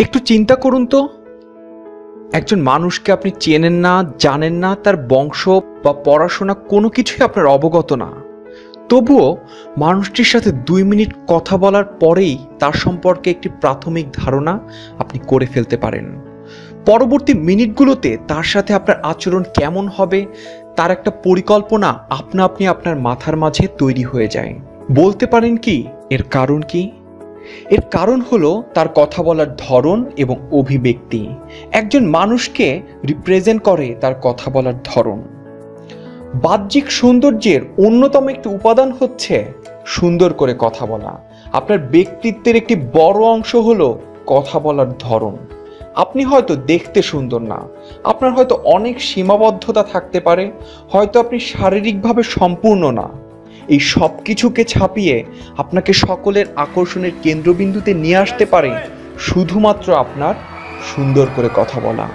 একটু চিন্তা করুন তো, একজন মানুষকে আপনি চেনেন না, জানেন না, তার বংশ বা পড়াশোনা কোনো কিছুই আপনার অবগত না, তবুও মানুষটির সাথে 2 মিনিট কথা বলার পরেই তার সম্পর্কে একটি প্রাথমিক ধারণা আপনি করে ফেলতে পারেন। পরবর্তী মিনিটগুলোতে তার সাথে আপনার আচরণ কেমন হবে তার একটা পরিকল্পনা আপনা আপনি আপনার মাথার মাঝে তৈরি হয়ে যায়। বলতে পারেন কি এর কারণ কি? এর কারণ হলো তার কথা বলার ধরন এবং অভিব্যক্তি। একজন মানুষকে রিপ্রেজেন্ট করে তার কথা বলার ধরন। বাহ্যিক সৌন্দর্যের অন্যতম একটি উপাদান হচ্ছে সুন্দর করে কথা বলা। আপনার ব্যক্তিত্বের একটি বড় অংশ হলো কথা বলার ধরন। আপনি হয়তো দেখতে সুন্দর না, আপনার হয়তো অনেক সীমাবদ্ধতা থাকতে পারে, হয়তো আপনি শারীরিকভাবে সম্পূর্ণ না, এই সব কিছুকে ছাপিয়ে আপনাকে সকলের আকর্ষণের কেন্দ্রবিন্দুতে নিয়ে আসতে পারে শুধুমাত্র আপনার সুন্দর করে কথা বলা।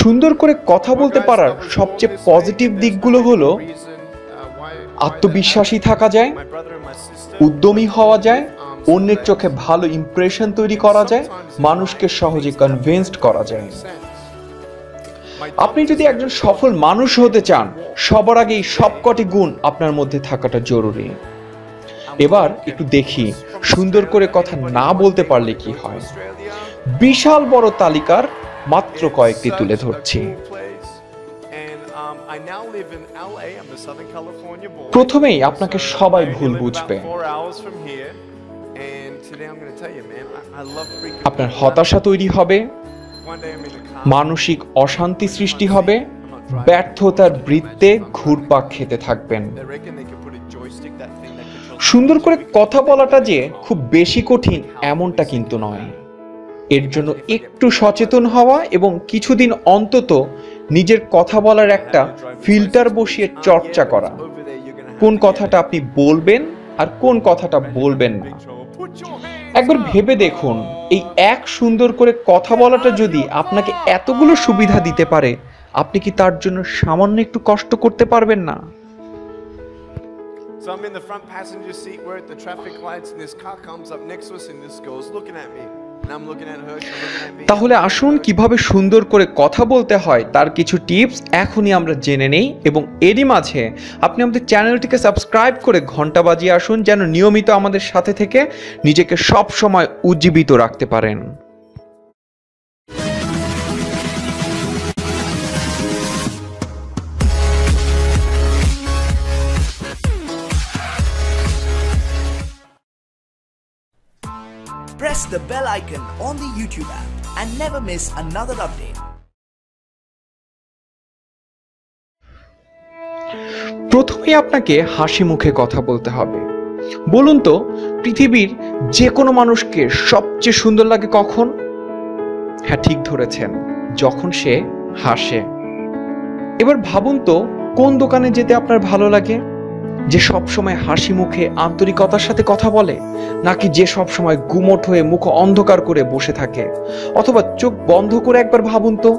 সুন্দর করে কথা বলতে পারার সবচেয়ে পজিটিভ দিকগুলো হলো আত্মবিশ্বাসী থাকা যায়, উদ্যমী হওয়া যায়, অন্যের চোখে ভালো ইমপ্রেশন তৈরি করা যায়, মানুষকে সহজে কনভিন্সড করা যায়। আপনি যদি একজন সফল মানুষ হতে চান, সবার আগে এই সবকটি গুণ আপনার মধ্যে থাকাটা জরুরি। এবার একটু দেখি সুন্দর করে কথা না বলতে পারলে কি হয়। বিশাল বড় তালিকার মাত্র কয়েকটি তুলে ধরছি। প্রথমেই আপনাকে সবাই ভুল বুঝবে। আপনার হতাশা তৈরি হবে, মানসিক অশান্তি সৃষ্টি হবে, ব্যর্থতার বৃত্তে ঘুরপাক খেতে থাকবেন। সুন্দর করে কথা বলাটা যে খুব বেশি কঠিন এমনটা কিন্তু নয়। এর জন্য একটু সচেতন হওয়া এবং কিছুদিন অন্তত নিজের কথা বলার একটা ফিল্টার বসিয়ে চর্চা করা। কোন কথাটা আপনি বলবেন আর কোন কথাটা বলবেন না। একবার ভেবে দেখুন, এই এক সুন্দর করে কথা বলাটা যদি আপনাকে এতগুলো সুবিধা দিতে পারে, আপনি কি তার জন্য সামান্য একটু কষ্ট করতে পারবেন না? So I'm in the front passenger seat, we're at the traffic lights, and this car comes up next to us, and this girl's looking at me, and I'm looking at her, she's looking at me. তাহলে আসুন কিভাবে সুন্দর করে কথা বলতে হয় তার কিছু টিপস এখনই আমরা জেনে নেই, এবং এরই মাঝে আপনি আমাদের চ্যানেলটিকে সাবস্ক্রাইব করে ঘন্টা বাজিয়ে আসুন, যেন নিয়মিত আমাদের সাথে থেকে নিজেকে সব সময় উজ্জীবিত রাখতে পারেন। Press the bell icon on the YouTube app and never miss another update. প্রথমেই আপনাকে হাসি মুখে কথা বলতে হবে। বলুন তো, পৃথিবীর যে কোনো মানুষকে সবচেয়ে সুন্দর লাগে কখন? হ্যাঁ, ঠিক ধরেছেন, যখন সে হাসে। এবার ভাবুন তো, কোন দোকানে যেতে আপনার ভালো লাগে? যে সবসময় হাসি মুখে আন্তরিকতার সাথে কথা বলে, নাকি যে সবসময় গুমোট হয়ে মুখ অন্ধকার করে বসে থাকে? অথবা চোখ বন্ধ করে একবার ভাবুন তো,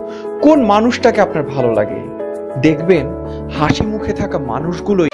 কোন মানুষটাকে আপনার ভালো লাগে? দেখবেন হাসি মুখে থাকা মানুষগুলোই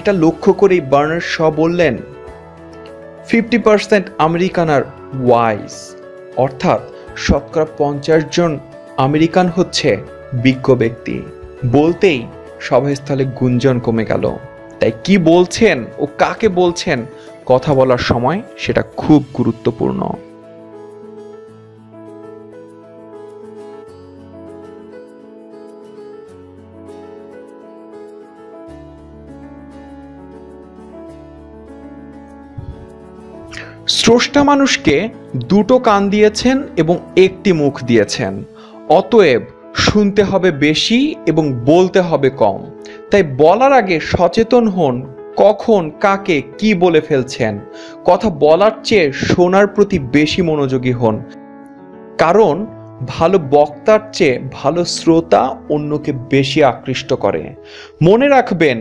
এটা লক্ষ্য করেই বার্নার্ড শ বললেন 50% আমেরিকান আর ওয়াইজ, অর্থাৎ শতকরা 50 জন আমেরিকান হচ্ছে বিজ্ঞ ব্যক্তি। বলতেই সভাস্থলে গুঞ্জন কমে গেল। তাই কি বলছেন ও কাকে বলছেন কথা বলার সময় সেটা খুব গুরুত্বপূর্ণ। স্রষ্টা মানুষকে দুটো কান দিয়েছেন এবং একটি মুখ দিয়েছেন, অতএব শুনতে হবে বেশি এবং বলতে হবে কম। তাই বলার আগে সচেতন হন কখন কাকে কি বলে ফেলছেন। কথা বলার চেয়ে শোনার প্রতি বেশি মনোযোগী হন, কারণ ভালো বক্তার চেয়ে ভালো শ্রোতা অন্যকে বেশি আকৃষ্ট করে। মনে রাখবেন,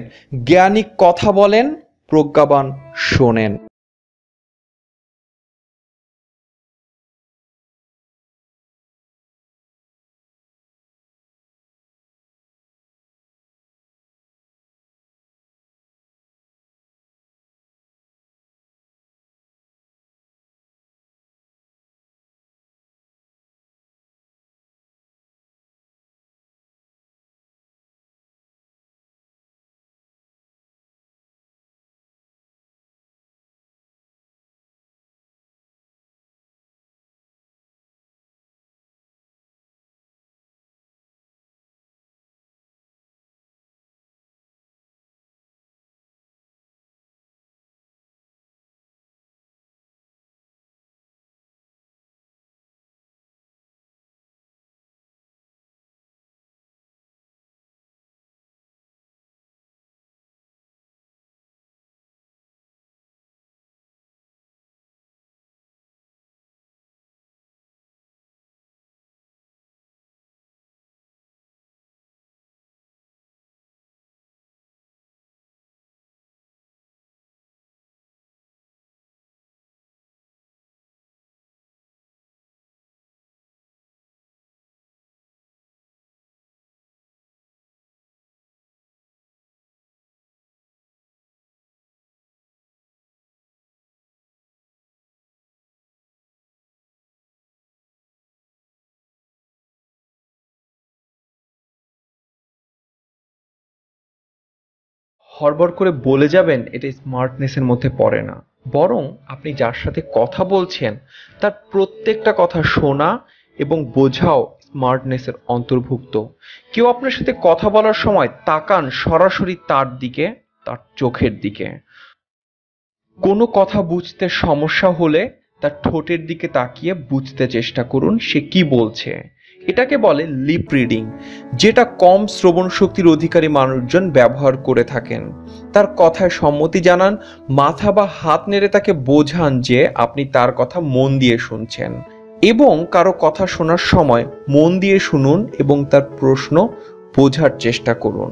জ্ঞানী কথা বলেন, প্রজ্ঞাবান শোনেন। হড়বড় করে বলে যাবেন এটা স্মার্টনেসের মধ্যে পড়ে না, বরং আপনি যার সাথে কথা বলছেন তার প্রত্যেকটা কথা শোনা এবং বোঝাও স্মার্টনেসের অন্তর্ভুক্ত। কেউ আপনার সাথে কথা বলার সময় তাকান সরাসরি তার দিকে, তার চোখের দিকে। কোনো কথা বুঝতে সমস্যা হলে তার ঠোঁটের দিকে তাকিয়ে বুঝতে চেষ্টা করুন সে কি বলছে। এটাকে বলে লিপ রিডিং, যেটা কম শ্রবণ শক্তির অধিকারী মানুষজন ব্যবহার করে থাকেন। তার কথায় সম্মতি জানান, মাথা বা হাত নেড়ে তাকে বোঝান যে আপনি তার কথা মন দিয়ে শুনছেন। এবং কারো কথা শোনার সময় মন দিয়ে শুনুন এবং তার প্রশ্ন বোঝার চেষ্টা করুন,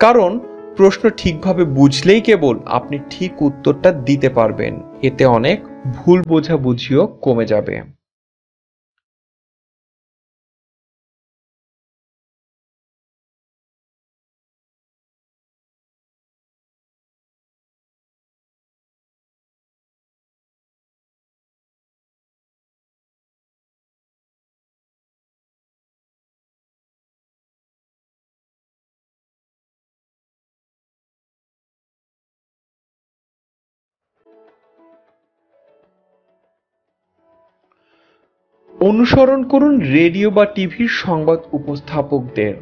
কারণ প্রশ্ন ঠিকভাবে বুঝলেই কেবল আপনি ঠিক উত্তরটা দিতে পারবেন। এতে অনেক ভুল বোঝাবুঝিও কমে যাবে। অনুসরণ করুন রেডিও বা টিভির সংবাদ উপস্থাপকদের।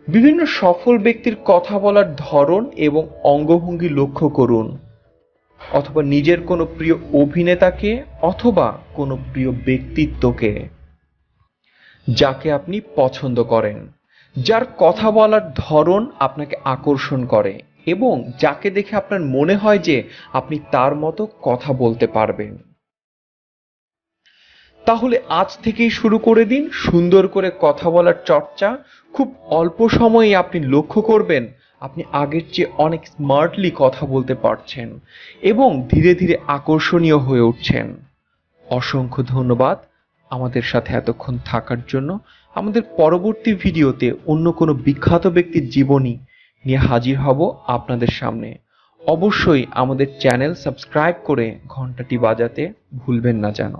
বিভিন্ন সফল ব্যক্তির কথা বলার ধরন এবং অঙ্গভঙ্গি লক্ষ্য করুন, অথবা নিজের কোনো প্রিয় অভিনেতাকে অথবা কোনো প্রিয় ব্যক্তিত্বকে যাকে আপনি পছন্দ করেন, যার কথা বলার ধরন আপনাকে আকর্ষণ করে এবং যাকে দেখে আপনার মনে হয় যে আপনি তার মতো কথা বলতে পারবেন। তাহলে আজ থেকেই শুরু করে দিন সুন্দর করে কথা বলার চর্চা। খুব অল্প সময়ে আপনি লক্ষ্য করবেন আপনি আগের চেয়ে অনেক স্মার্টলি কথা বলতে পারছেন এবং ধীরে ধীরে আকর্ষণীয় হয়ে উঠছেন। অসংখ্য ধন্যবাদ আমাদের সাথে এতক্ষণ থাকার জন্য। আমাদের পরবর্তী ভিডিওতে অন্য কোনো বিখ্যাত ব্যক্তির জীবনী নিয়ে হাজির হব আপনাদের সামনে। অবশ্যই আমাদের চ্যানেল সাবস্ক্রাইব করে ঘন্টাটি বাজাতে ভুলবেন না যেন।